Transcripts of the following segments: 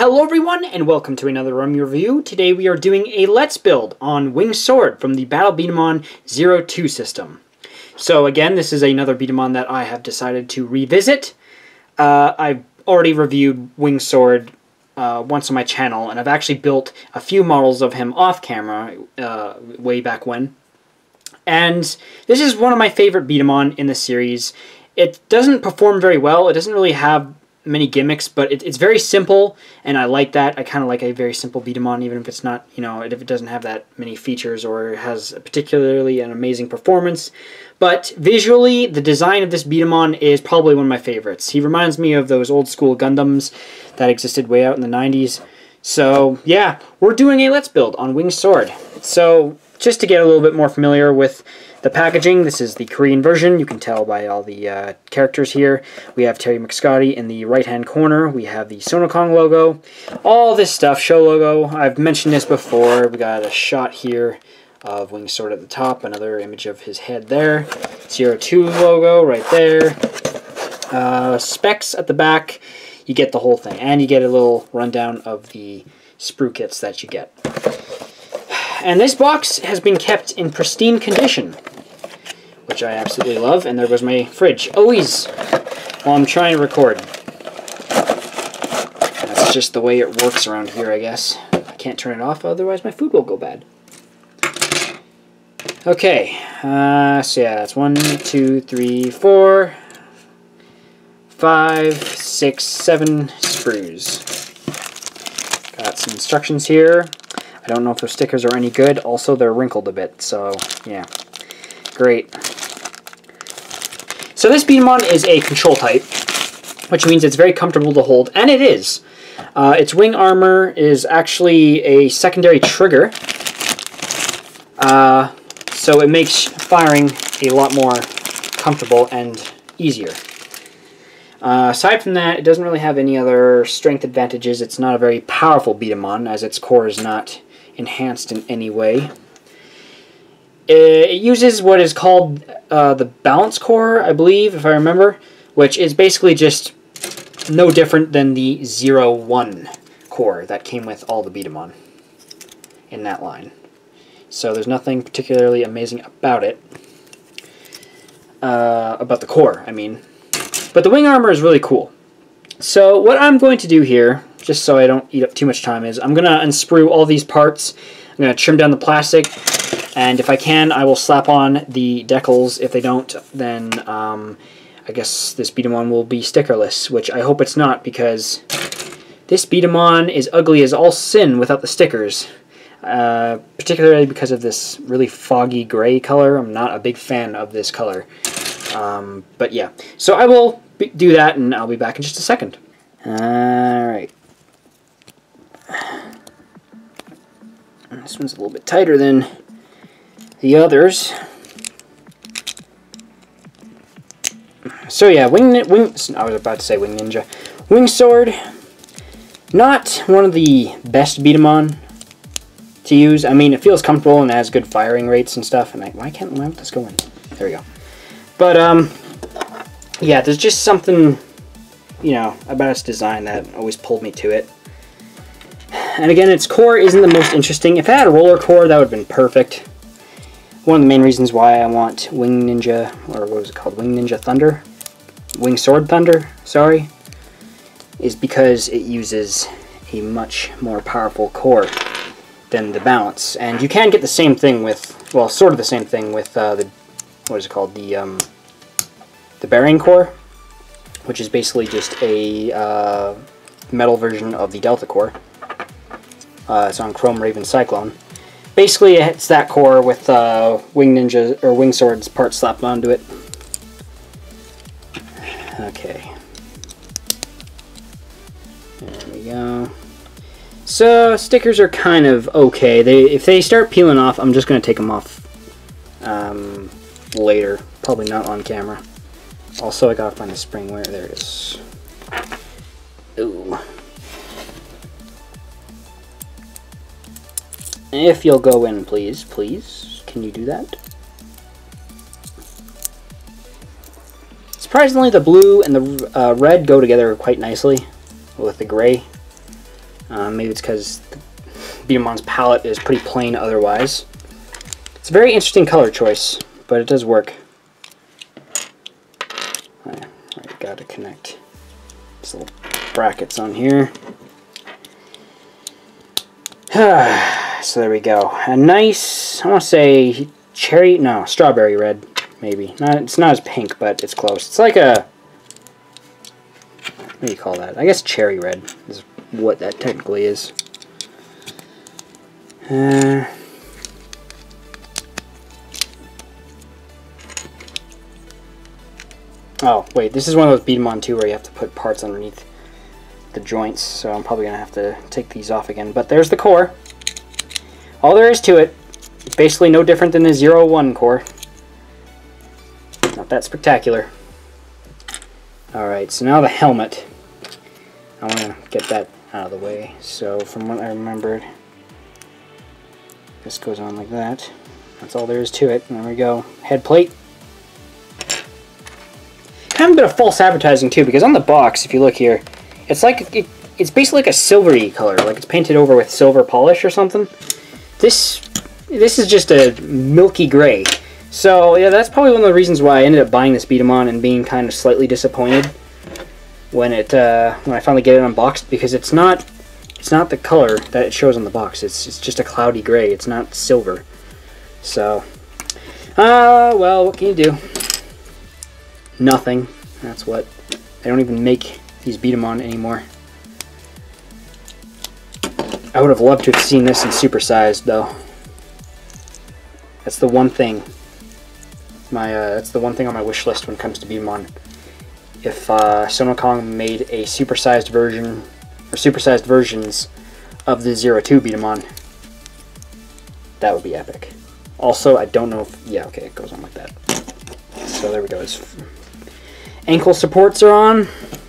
Hello everyone, and welcome to another Rummy review. Today we are doing a Let's Build on Winged Sword from the Battle B-daman 02 system. So again, this is another B-daman that I have decided to revisit. I've already reviewed Winged Sword once on my channel, and I've actually built a few models of him off camera way back when. And this is one of my favorite B-daman in the series. It doesn't perform very well. It doesn't really have many gimmicks, but it's very simple, and I like that. I kind of like a very simple B-daman, even if it's not, you know, if it doesn't have that many features or has particularly an amazing performance. But visually, the design of this B-daman is probably one of my favorites. He reminds me of those old school Gundams that existed way out in the 90s. So yeah, we're doing a Let's Build on Winged Sword. So just to get a little bit more familiar with the packaging, this is the Korean version. You can tell by all the characters here. We have Terry McScotty in the right-hand corner. We have the Sonokong logo. All this stuff, show logo. I've mentioned this before. We got a shot here of Winged Sword at the top. Another image of his head there. 02 logo right there. Specs at the back. You get the whole thing. And you get a little rundown of the sprue kits that you get. And this box has been kept in pristine condition, which I absolutely love. And there goes my fridge, always, while I'm trying to record. That's just the way it works around here, I guess. I can't turn it off, otherwise my food will go bad. Okay, so yeah, that's 1, 2, 3, 4, 5, 6, 7 sprues. Got some instructions here. I don't know if those stickers are any good. Also, they're wrinkled a bit, so yeah. Great. So this B-daman is a control type, which means it's very comfortable to hold, and it is. Its wing armor is actually a secondary trigger, so it makes firing a lot more comfortable and easier. Aside from that, it doesn't really have any other strength advantages. It's not a very powerful B-daman, as its core is not enhanced in any way. It uses what is called the balance core, I believe, if I remember, which is basically just no different than the 01 core that came with all the B-daman in that line. So there's nothing particularly amazing about it. About the core, I mean. But the wing armor is really cool. So what I'm going to do here, just so I don't eat up too much time, is I'm going to unsprue all these parts. I'm going to trim down the plastic, and if I can, I will slap on the decals. If they don't, then I guess this B-daman will be stickerless, which I hope it's not, because this B-daman is ugly as all sin without the stickers. Particularly because of this really foggy gray color. I'm not a big fan of this color. But yeah, so I will do that, and I'll be back in just a second. Alright. This one's a little bit tighter than the others. So yeah, I was about to say Wing Ninja. Winged Sword, not one of the best B-daman to use. I mean, it feels comfortable and has good firing rates and stuff. And why won't this go in? There we go. But yeah, there's just something, you know, about its design that always pulled me to it. And again, its core isn't the most interesting. If it had a roller core, that would have been perfect. One of the main reasons why I want Wing Ninja, or what was it called? Wing Ninja Thunder? Wing Sword Thunder, sorry. Is because it uses a much more powerful core than the balance. And you can get the same thing with, well, sort of the same thing with the, what is it called? The bearing core, which is basically just a metal version of the Delta core. It's on Chrome Raven Cyclone. Basically, it's that core with Wing Ninja or Wing Sword's part slapped onto it. Okay. There we go. So stickers are kind of okay. If they start peeling off, I'm just going to take them off later. Probably not on camera. Also, I gotta find the spring. Where? There it is. Ooh. If you'll go in, please. Please. Can you do that? Surprisingly, the blue and the red go together quite nicely with the gray. Maybe it's because B-daman's palette is pretty plain otherwise. It's a very interesting color choice, but it does work. I gotta connect these little brackets on here. So there we go. A nice, I want to say cherry, no, strawberry red, maybe. It's not as pink, but it's close. It's like a, what do you call that? I guess cherry red is what that technically is. Oh, wait, this is one of those B-daman too where you have to put parts underneath the joints, so I'm probably going to have to take these off again. But there's the core. All there is to it. It's basically no different than the 0-1 core. Not that spectacular. Alright, so now the helmet. I want to get that out of the way. So from what I remembered, this goes on like that. That's all there is to it. There we go. Head plate. Kind of a bit of false advertising too, because on the box, if you look here, it's like it's basically like a silvery color, like it's painted over with silver polish or something. This is just a milky gray. So yeah, that's probably one of the reasons why I ended up buying this B-daman and being kind of slightly disappointed when I finally get it unboxed, because it's not the color that it shows on the box. It's just a cloudy gray. It's not silver. So well, what can you do? Nothing. That's what. They don't even make these B-daman anymore. I would have loved to have seen this in supersized though. That's the one thing. That's the one thing on my wish list when it comes to B-daman. If Sonokong made a supersized version, or supersized versions of the 02 B-daman, that would be epic. Also, I don't know if, yeah, okay, it goes on like that. So there we go. Ankle supports are on.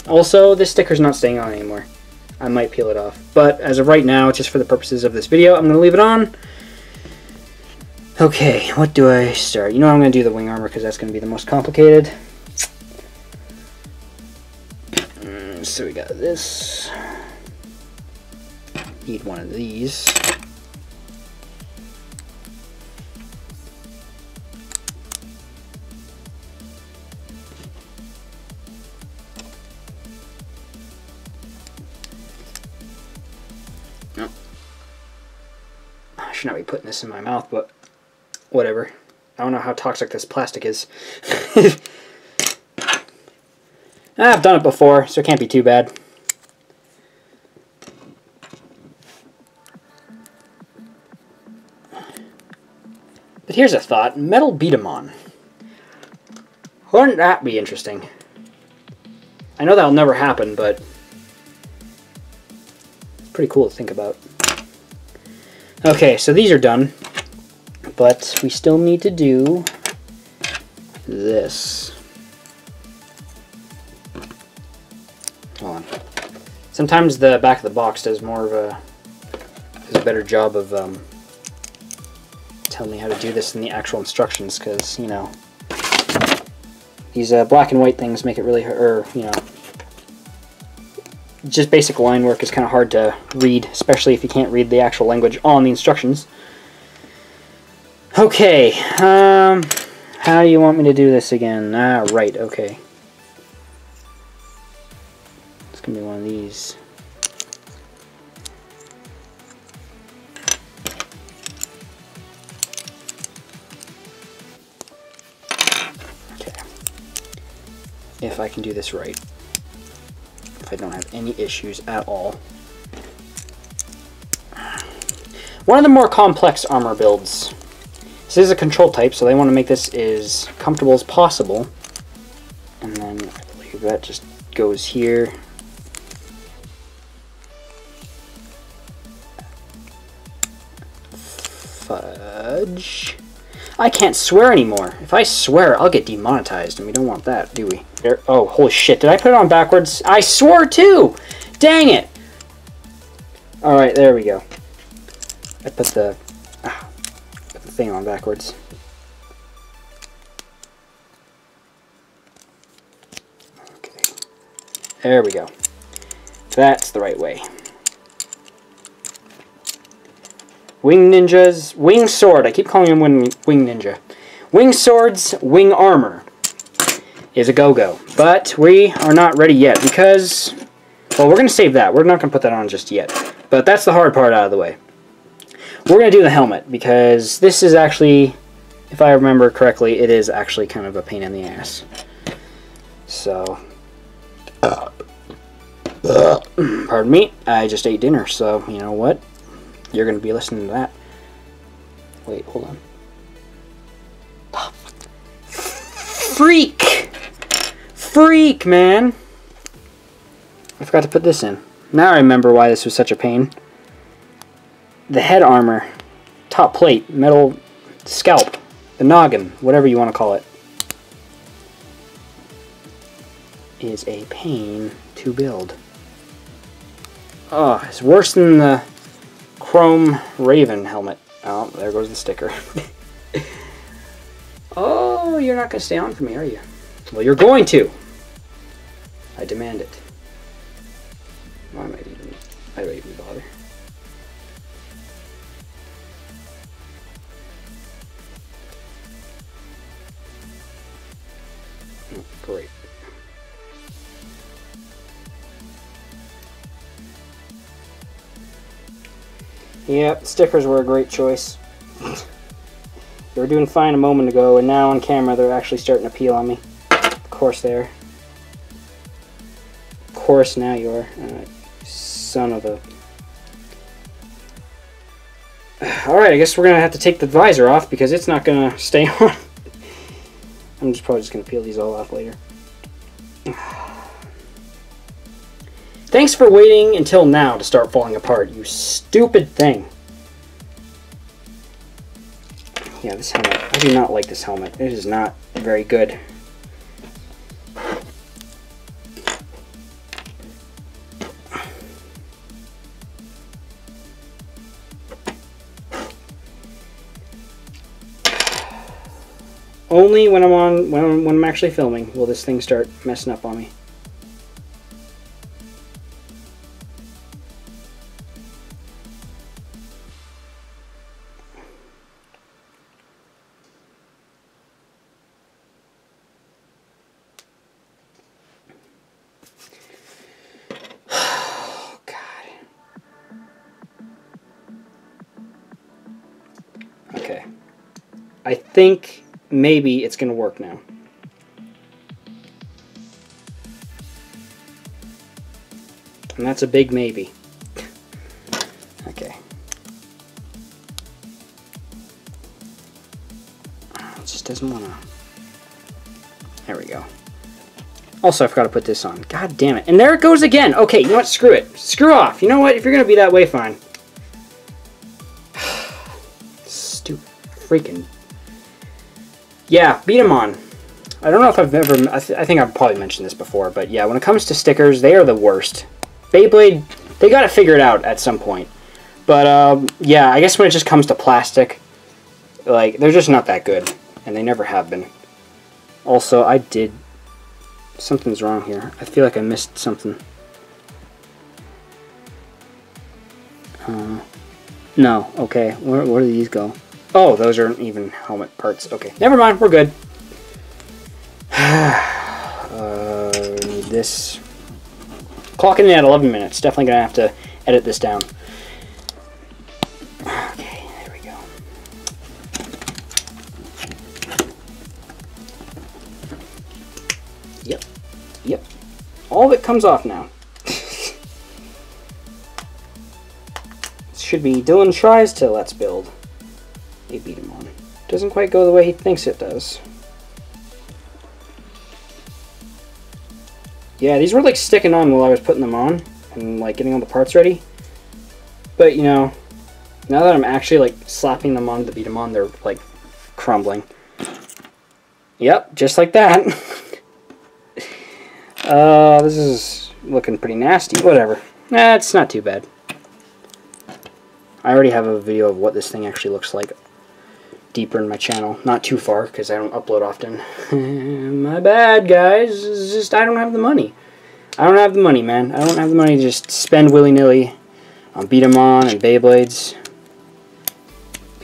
Also, this sticker's not staying on anymore. I might peel it off. But as of right now, just for the purposes of this video, I'm going to leave it on. Okay, what do I start? You know I'm going to do the wing armor because that's going to be the most complicated. So we got this. Need one of these. No. I should not be putting this in my mouth, but whatever. I don't know how toxic this plastic is. I've done it before, so it can't be too bad. But here's a thought. Metal B-daman. Wouldn't that be interesting? I know that'll never happen, but it's pretty cool to think about. Okay, so these are done. But we still need to do this. Hold on. Sometimes the back of the box does a better job of telling me how to do this than the actual instructions, because, you know, these black and white things make it really, just basic line work is kind of hard to read, especially if you can't read the actual language on the instructions. Okay, how do you want me to do this again? Ah, right, okay. It's going to be one of these. Okay. If I can do this right. If I don't have any issues at all. One of the more complex armor builds. This is a control type, so they want to make this as comfortable as possible. And then I believe that just goes here. Fudge. I can't swear anymore. If I swear, I'll get demonetized, and we don't want that, do we? There, oh, holy shit, did I put it on backwards? I swore too! Dang it! Alright, there we go. I put the thing on backwards. Okay. There we go. That's the right way. Wing Ninjas, Wing Sword. I keep calling him Wing Ninja. Wing Swords, Wing Armor is a go-go. But we are not ready yet because, well, we're going to save that. We're not going to put that on just yet. But that's the hard part out of the way. We're going to do the helmet because this is actually, if I remember correctly, it is actually kind of a pain in the ass. So, pardon me, I just ate dinner, so you know what? You're going to be listening to that. Wait, hold on. Freak! Freak, man! I forgot to put this in. Now I remember why this was such a pain. The head armor, top plate, metal scalp, the noggin, whatever you want to call it, is a pain to build. Oh, it's worse than the Chrome Raven helmet. Oh, there goes the sticker. Oh, you're not going to stay on for me, are you? Well, you're going to. I demand it. Why am I don't even bother. Oh, great. Yep, stickers were a great choice. They were doing fine a moment ago, and now on camera they're actually starting to peel on me. Of course they are. Of course now you are. Son of a... Alright, I guess we're going to have to take the visor off because it's not going to stay on. I'm probably just going to peel these all off later. Thanks for waiting until now to start falling apart, you stupid thing. Yeah, this helmet. I do not like this helmet. It is not very good. Only when I'm actually filming will this thing start messing up on me. Okay. I think maybe it's going to work now. And that's a big maybe. Okay. It just doesn't want to... There we go. Also, I forgot to put this on. God damn it. And there it goes again. Okay, you know what? Screw it. Screw off. You know what? If you're going to be that way, fine. Stupid freaking... Yeah, B-daman. I don't know if I've ever... I think I've probably mentioned this before, but yeah, when it comes to stickers, they are the worst. Beyblade, they got to figure it out at some point. But, yeah, I guess when it just comes to plastic, like, they're just not that good. And they never have been. Also, I did... Something's wrong here. I feel like I missed something. No, okay. Where do these go? Oh, those aren't even helmet parts. Okay, never mind. We're good. We need this. Clocking in at 11 minutes. Definitely going to have to edit this down. Okay, there we go. Yep. Yep. All of it comes off now. Should be Dylan tries to let's build a B-daman. Doesn't quite go the way he thinks it does. Yeah, these were like sticking on while I was putting them on and like getting all the parts ready. But you know, now that I'm actually like slapping them on the B-daman, they're like crumbling. Yep, just like that. This is looking pretty nasty. Whatever. Nah, it's not too bad. I already have a video of what this thing actually looks like deeper in my channel. Not too far, because I don't upload often. My bad, guys. It's just I don't have the money. I don't have the money, man. I don't have the money to just spend willy-nilly on B-daman and Beyblades.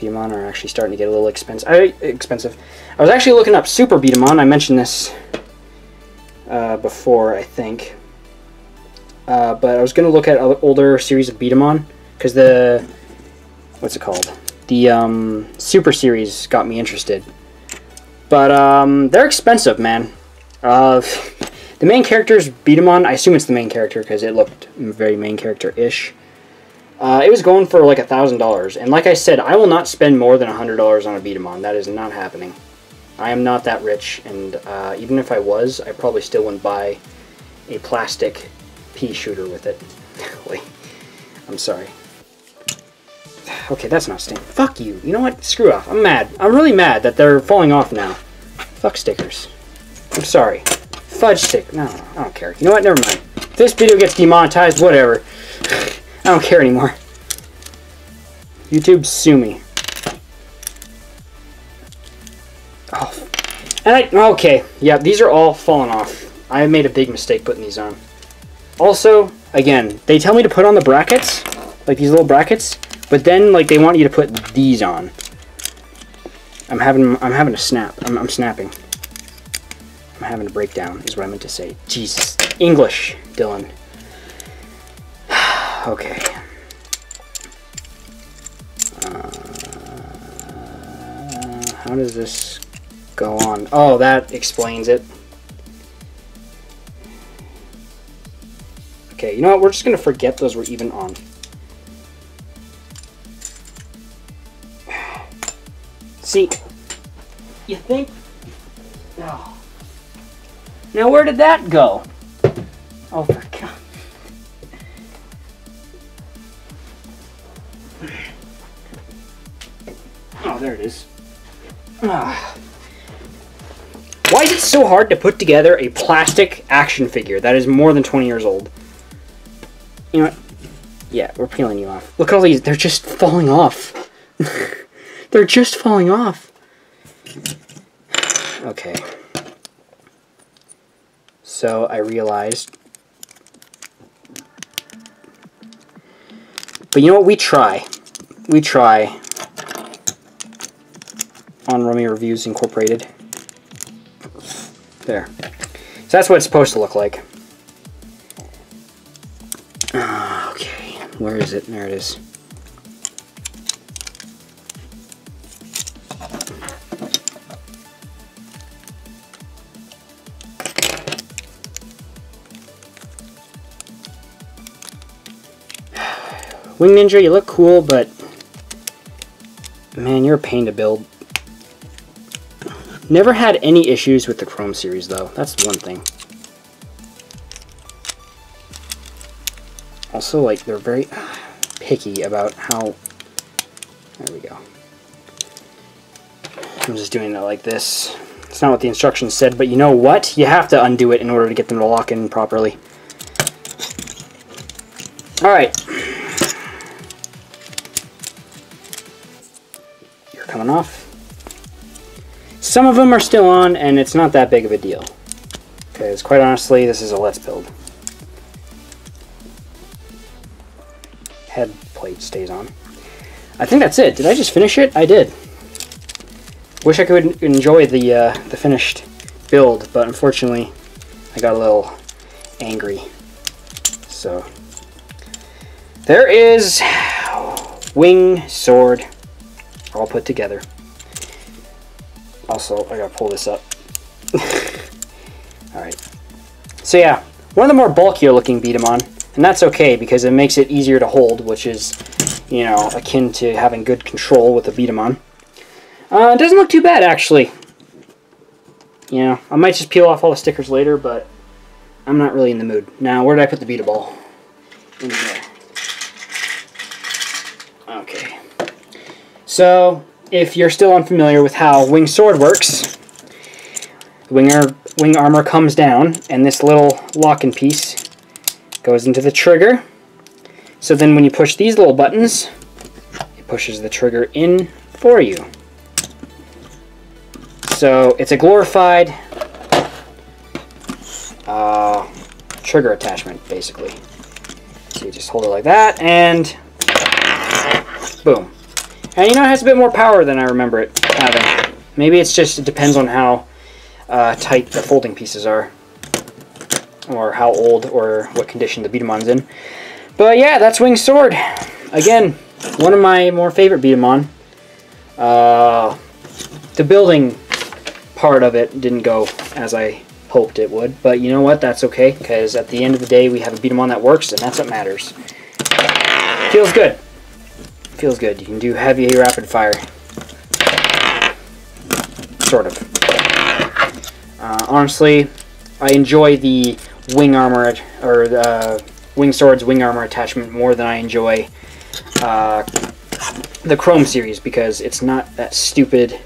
B-daman are actually starting to get a little expensive. I was actually looking up Super B-daman. I mentioned this before, I think. But I was going to look at older series of B-daman because the... what's it called? The Super series got me interested. But they're expensive, man. The main character's B-daman. I assume it's the main character because it looked very main character-ish. It was going for like $1,000, and like I said, I will not spend more than $100 on a B-daman. That is not happening. I am not that rich, and even if I was, I probably still wouldn't buy a plastic pea shooter with it. Wait, I'm sorry. Okay, that's not staying. Fuck you. You know what? Screw off. I'm mad. I'm really mad that they're falling off now. Fuck stickers. I'm sorry. Fudge stick. No, I don't care. You know what? Never mind. If this video gets demonetized, whatever. I don't care anymore. YouTube, sue me. Oh. And okay. Yeah, these are all falling off. I made a big mistake putting these on. Also, again, they tell me to put on the brackets, like these little brackets, but then like they want you to put these on. I'm having a snap. I'm snapping. I'm having a breakdown is what I meant to say. Jesus. English, Dylan. Okay. How does this go on? Oh, that explains it. Okay, you know what? We're just going to forget those were even on. See, you think... Oh. Now where did that go? Oh, for God. Oh, there it is. Ah. Why is it so hard to put together a plastic action figure that is more than 20 years old? You know what? Yeah, we're peeling you off. Look at all these. They're just falling off. They're just falling off. Okay. So I realized. But you know what? We try. We try. On Romeo Reviews Incorporated. There. So that's what it's supposed to look like. Okay. Where is it? There it is. Wing Ninja, you look cool, but man, you're a pain to build. Never had any issues with the Chrome series, though. That's one thing. Also, like, they're very picky about how... There we go. I'm just doing it like this. It's not what the instructions said, but you know what? You have to undo it in order to get them to lock in properly. Alright. You're coming off. Some of them are still on, and it's not that big of a deal. Because, quite honestly, this is a Let's Build. Head plate stays on. I think that's it. Did I just finish it? I did. Wish I could enjoy the finished build, but unfortunately, I got a little angry. So, there is wing, sword, all put together. Also, I gotta pull this up. Alright. So yeah, one of the more bulkier looking B-daman, and that's okay because it makes it easier to hold, which is, you know, akin to having good control with a B-daman. It doesn't look too bad, actually. You know, I might just peel off all the stickers later, but I'm not really in the mood. Now, where did I put the B-ball? In here. Okay. So, if you're still unfamiliar with how wing sword works, the wing armor comes down, and this little locking piece goes into the trigger. So then when you push these little buttons, it pushes the trigger in for you. So it's a glorified trigger attachment, basically. So you just hold it like that, and boom. And you know, it has a bit more power than I remember it having. Maybe it depends on how tight the folding pieces are, or how old or what condition the beat-em-on's in. But yeah, that's Winged Sword. Again, one of my more favorite beat-em-on. The building part of it didn't go as I hoped it would, but you know what? That's okay, because at the end of the day, we have a beat-em-on that works, and that's what matters. Feels good. Feels good. You can do heavy rapid fire. Sort of. Honestly, I enjoy the wing armor, or the Winged Sword's wing armor attachment more than I enjoy the Chrome series, because it's not that stupid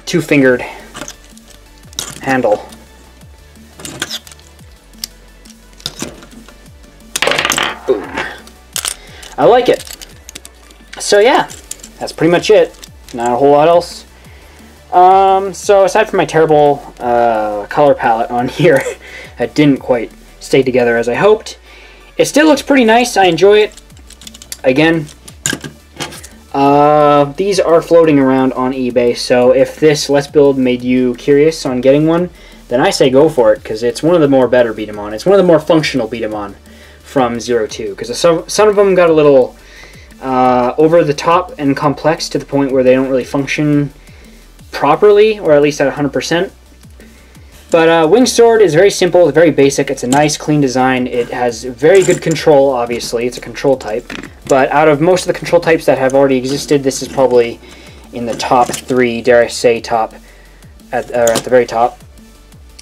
two-fingered handle. Boom. I like it. So yeah, that's pretty much it. Not a whole lot else. So aside from my terrible color palette on here that didn't quite stay together as I hoped, it still looks pretty nice. I enjoy it. Again, these are floating around on eBay, so if this Let's Build made you curious on getting one, then I say go for it, because it's one of the more better beat-em-on. It's one of the more functional beat-em-on from 02, because some of them got a little over the top and complex to the point where they don't really function properly, or at least at 100%. But Winged Sword is very simple, very basic. It's a nice, clean design. It has very good control, obviously. It's a control type. But out of most of the control types that have already existed, this is probably in the top 3, dare I say, at the very top.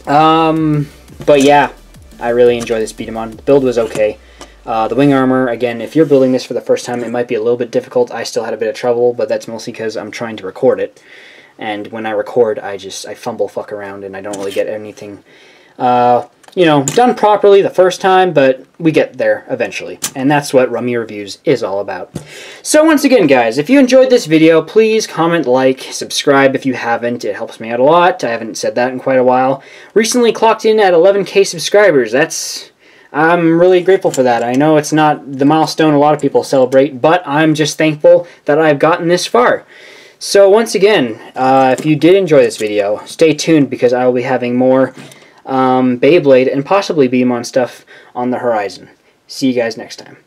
But yeah, I really enjoy this beat-em-on. The build was okay. The wing armor, again, if you're building this for the first time, it might be a little bit difficult. I still had a bit of trouble, but that's mostly because I'm trying to record it. And when I record, I fumble fuck around, and I don't really get anything, you know, done properly the first time, but we get there eventually. And that's what Rummy Reviews is all about. So once again, guys, if you enjoyed this video, please comment, like, subscribe if you haven't. It helps me out a lot. I haven't said that in quite a while. Recently clocked in at 11K subscribers. I'm really grateful for that. I know it's not the milestone a lot of people celebrate, but I'm just thankful that I've gotten this far. So once again, if you did enjoy this video, stay tuned, because I will be having more Beyblade and possibly beat-em-on stuff on the horizon. See you guys next time.